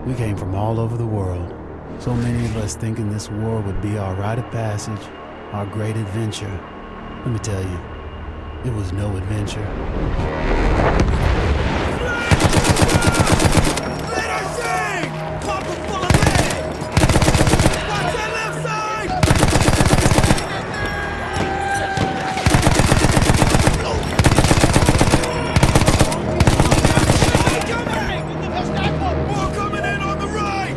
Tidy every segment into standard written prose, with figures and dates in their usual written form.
We came from all over the world. So many of us thinking this war would be our rite of passage, our great adventure. Let me tell you, it was no adventure. Let her sing! Pump her full of lead! Watch that left side! More coming in on the right!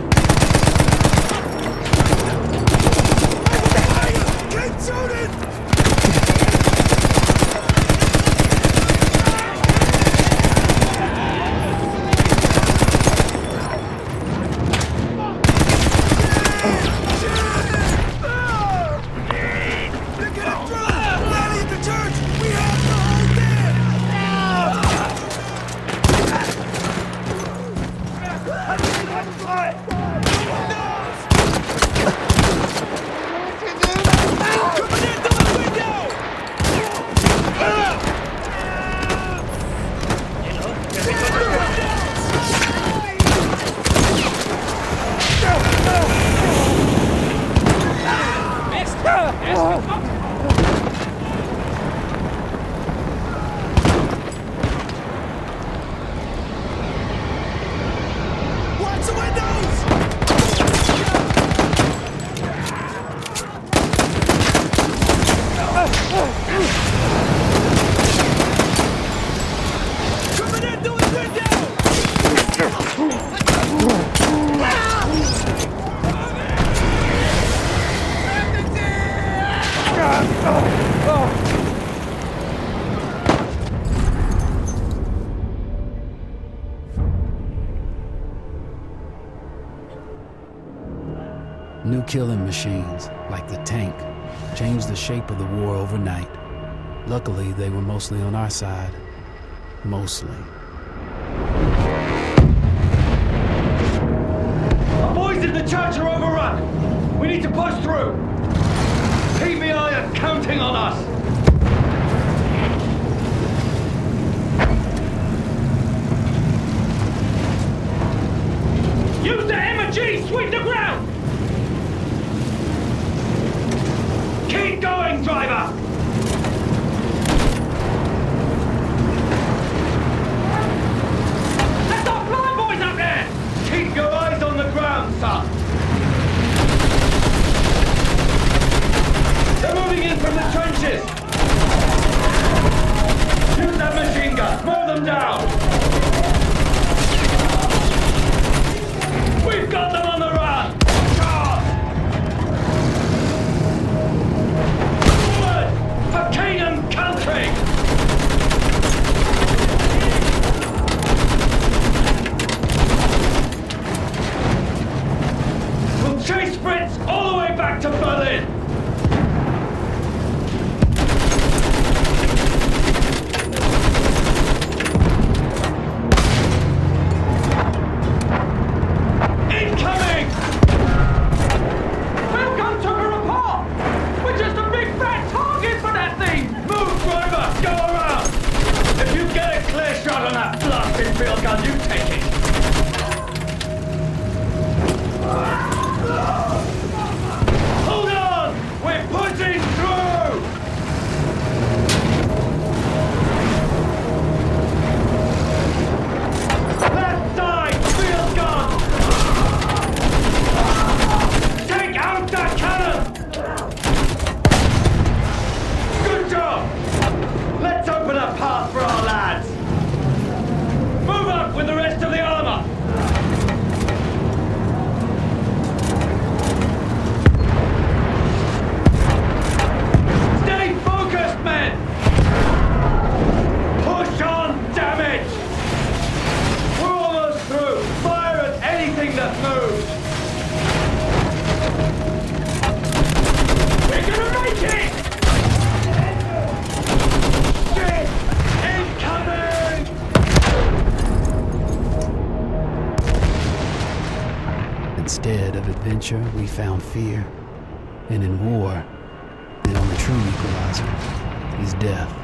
Keep shooting! Watch the windows! Coming in through his window! New killing machines, like the tank, changed the shape of the war overnight. Luckily, they were mostly on our side. Mostly. Our boys in the church are overrun. We need to push through. PBI are counting on us. Use the MG, sweep the ground. Keep going, driver. That's our flying boys up there. Keep your eyes on the ground, son. They're moving in from the trenches. Use that machine gun. Mow them down. We've got them on the run. Forward for king and country. We'll chase Fritz all the way back to Berlin. Incoming! Welcome to her apart! We're just a big fat target for that thing! Move, driver! Go around! If you get a clear shot on that blasted field gun, you take it! Hold on! We're pushing through! Left side! Field gun! Take out that cannon! Good job! Let's open a path for our lads! Move up with the rest of the Instead of adventure, we found fear. And in war, the only true equalizer is death.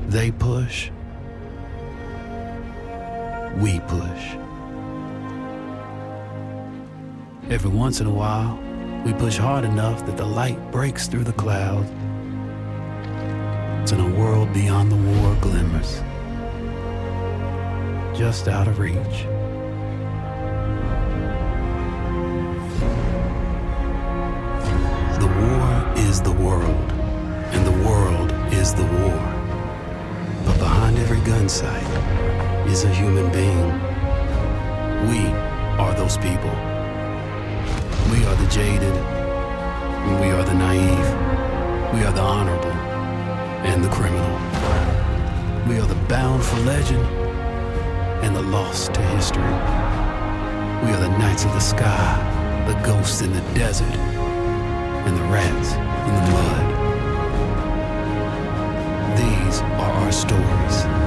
They push, we push. Every once in a while, we push hard enough that the light breaks through the clouds. And a world beyond the war glimmers, just out of reach. The war is the world, and the world is the war. But behind every gun sight is a human being. We are those people. We are the jaded, and we are the naive. We are the honorable and the criminal. We are the bound for legend and the lost to history. We are the knights of the sky, the ghosts in the desert, and the rats in the mud. These are our stories.